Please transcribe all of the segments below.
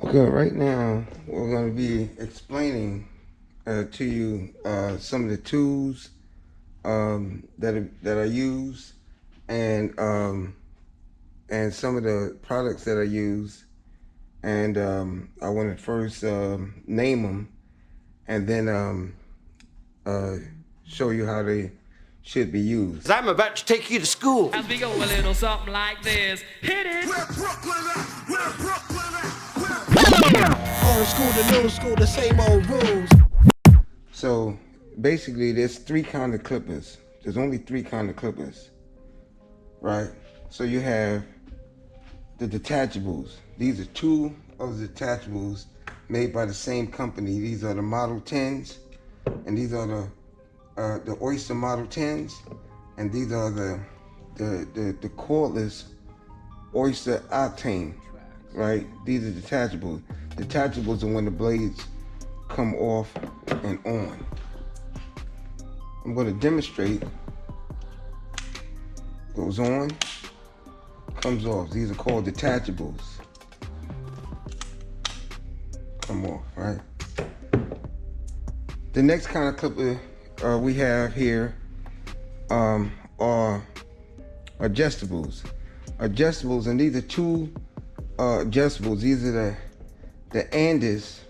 Okay, right now we're going to be explaining to you some of the tools that I use and some of the products that I use, and I want to first name them and then show you how they should be used. I'm about to take you to school. As we go a little something like this. Hit it! Where Brooklyn at? Where Brooklyn at? Old school to new school, the same old rules. So basically, there's three kind of clippers. There's only three kind of clippers, right? So you have the detachables. These are two of the detachables made by the same company. These are the Model 10s, and these are the Oyster Model 10s, and these are the cordless Oyster Octane, right? These are detachables. Detachables are when the blades come off and on. I'm going to demonstrate. Goes on, comes off. These are called detachables. Come off, right? The next kind of clipper we have here are adjustables. Adjustables, and these are two adjustables. These are the Andes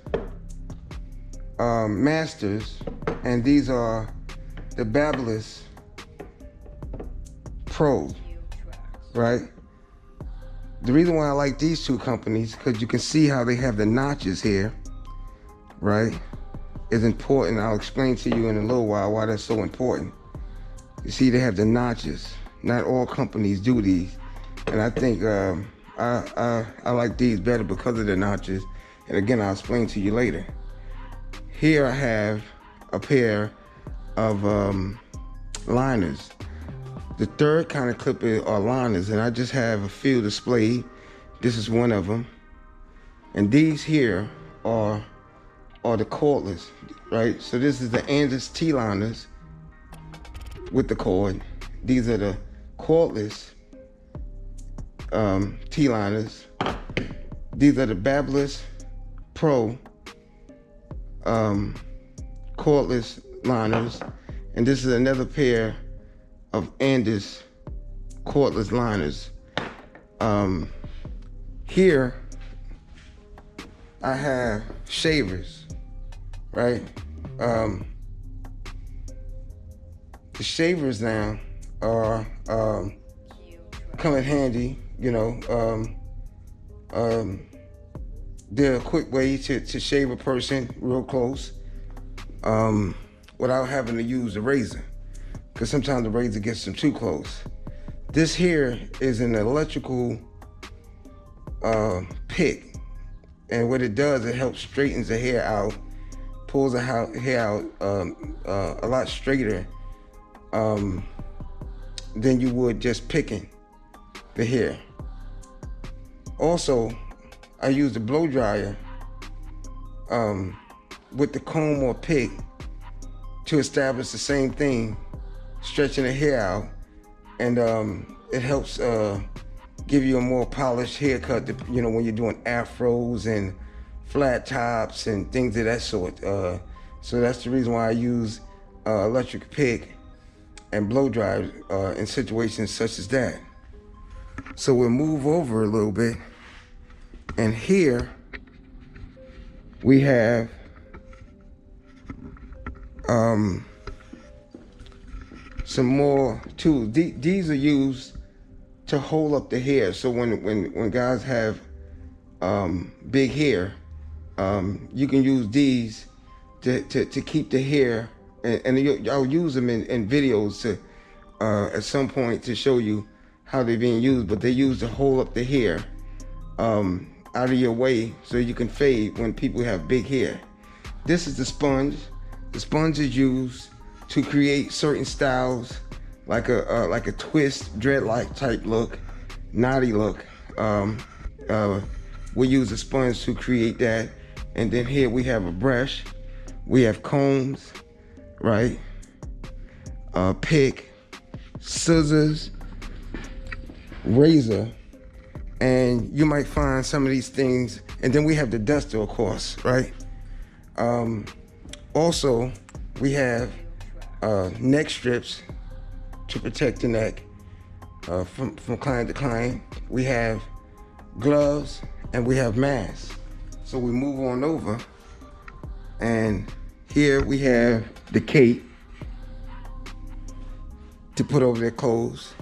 Masters, and these are the Babyliss Pro, right? The reason why I like these two companies, because you can see how they have the notches here, right? Is important. I'll explain to you in a little while why that's so important. You see, they have the notches. Not all companies do these, and I think I like these better because of the notches. And again, I'll explain to you later. Here I have a pair of liners. The third kind of clipper are liners, and I just have a few displayed. This is one of them, and these here are the cordless, right? So this is the Andes T-liners with the cord. These are the cordless T-liners. These are the Babyliss Pro cordless liners, and this is another pair of Andes cordless liners. Here I have shavers, right? The shavers now are come in handy, you know. They're a quick way to shave a person real close without having to use a razor, because sometimes the razor gets them too close. This here is an electrical pick, and what it does, it helps straightens the hair out, pulls the hair out a lot straighter than you would just picking the hair. Also, I use the blow dryer with the comb or pick to establish the same thing, stretching the hair out, and it helps give you a more polished haircut, you know, when you're doing afros and flat tops and things of that sort. So that's the reason why I use electric pick and blow dry in situations such as that. So we'll move over a little bit, and here we have some more tools. These are used to hold up the hair. So when guys have big hair, you can use these to keep the hair, and I'll use them in videos to at some point to show you how they're being used. But they're used to hold up the hair out of your way so you can fade when people have big hair. This is the sponge. The sponge is used to create certain styles, like a twist, dreadlock type look, knotty look. We use a sponge to create that. And then here we have a brush. We have combs, right? Pick, scissors, razor, and you might find some of these things And then we have the duster, of course, right? Also, we have neck strips to protect the neck from client to client. We have gloves and we have masks. So we move on over, and here we have the cape to put over their clothes.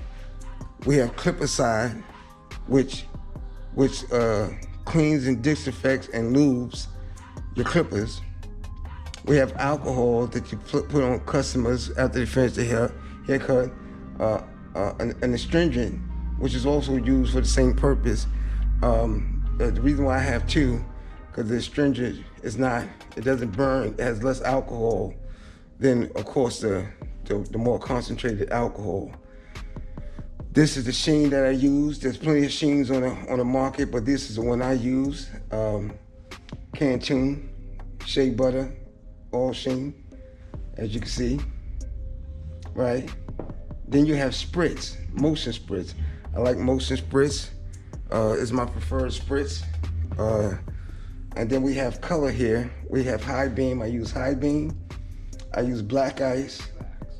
We have clipper side, which cleans and disinfects and lubes your clippers. We have alcohol that you put on customers after they finish their haircut, an astringent, which is also used for the same purpose. The reason why I have two, because the astringent it doesn't burn, it has less alcohol than, of course, the more concentrated alcohol. This is the sheen that I use. There's plenty of sheens on the market, but this is the one I use. Cantoon, shea butter, all sheen, as you can see, right? Then you have spritz, motion spritz. I like motion spritz. It's my preferred spritz. And then we have color here. We have high beam. I use high beam. I use black ice,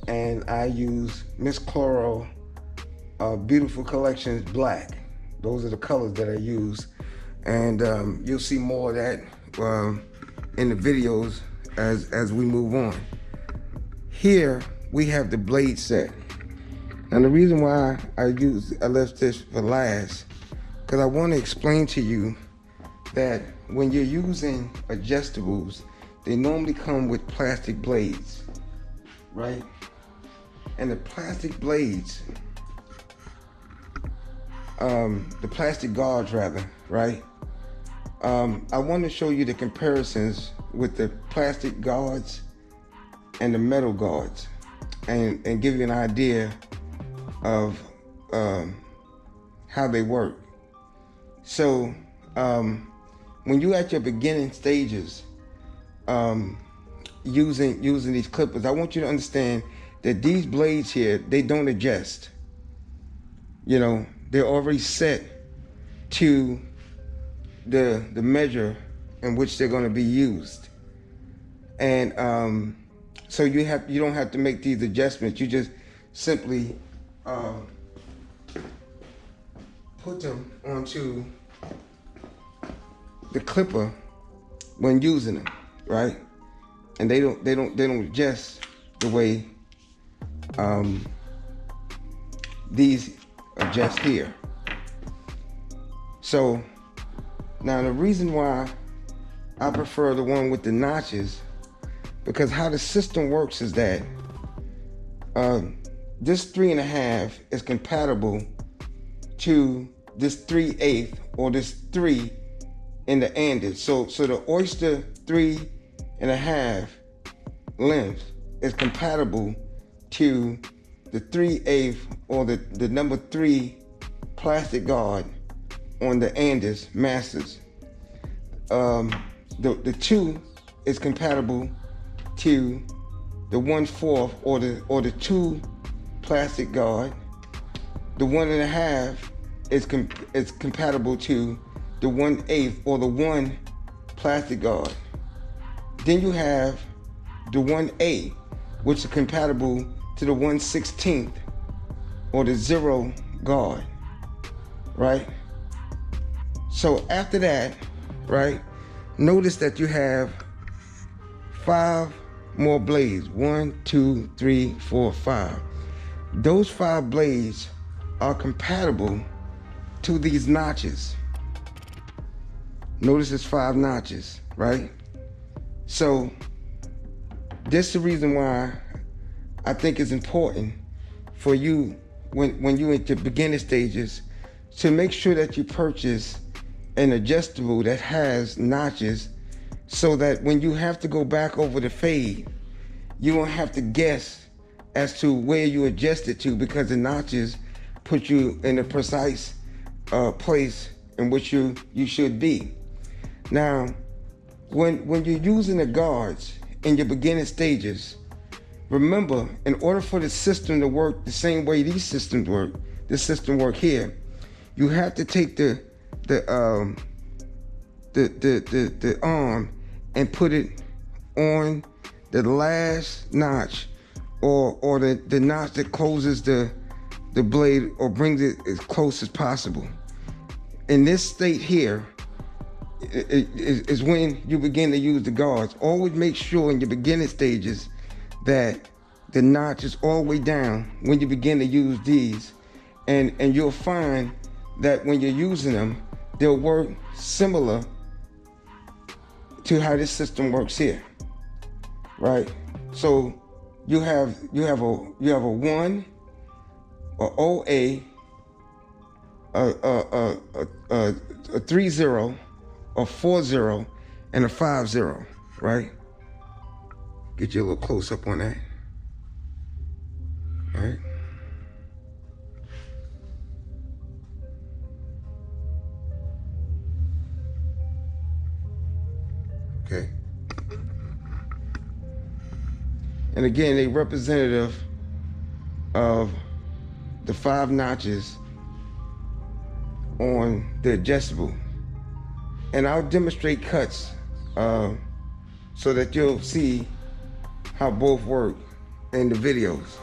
and I use Miss Chloro Beautiful Collections black. Those are the colors that I use, and you'll see more of that in the videos as we move on. Here we have the blade set. And the reason why I left this for last, because I want to explain to you that when you're using adjustables, they normally come with plastic blades, right? And the plastic blades, the plastic guards rather, right? I want to show you the comparisons with the plastic guards and the metal guards, and give you an idea of how they work. So when you're at your beginning stages using these clippers, I want you to understand that these blades here, they don't adjust. You know, they're already set to the measure in which they're going to be used, and so you don't have to make these adjustments. You just simply put them onto the clipper when using them, right? And they don't adjust the way these adjust here. So now the reason why I prefer the one with the notches, because how the system works is that this 3.5 is compatible to this 3/8 or this 3 in the Andes. So the Oyster 3.5 length is compatible to the 3/8 or the number 3 plastic guard on the Andes Masters. The 2 is compatible to the 1/4 or the 2 plastic guard. The 1.5 is compatible to the 1/8 or the 1 plastic guard. Then you have the 1/8, which is compatible to the 1/16 or the 0 guard, right? So after that, right, notice that you have 5 more blades. 1, 2, 3, 4, 5. Those 5 blades are compatible to these notches. Notice it's 5 notches, right? So this is the reason why I think it's important for you when you're at the beginning stages to make sure that you purchase an adjustable that has notches, so that when you have to go back over the fade, you won't have to guess as to where you adjust it to, because the notches put you in a precise place in which you should be. Now, when you're using the guards in your beginning stages, remember, in order for the system to work the same way these systems work, this system work here, you have to take the the arm and put it on the last notch, or the notch that closes the blade or brings it as close as possible. In this state here is when you begin to use the guards. Always make sure in your beginning stages that the notch is all the way down when you begin to use these, and you'll find that when you're using them, they'll work similar to how this system works here, right? So you have a 1, a OA, a 3-0, a 4-0, and a 5-0, right? Get you a little close up on that. All right. Okay. And again, they representative of the 5 notches on the adjustable. And I'll demonstrate cuts so that you'll see how both work in the videos.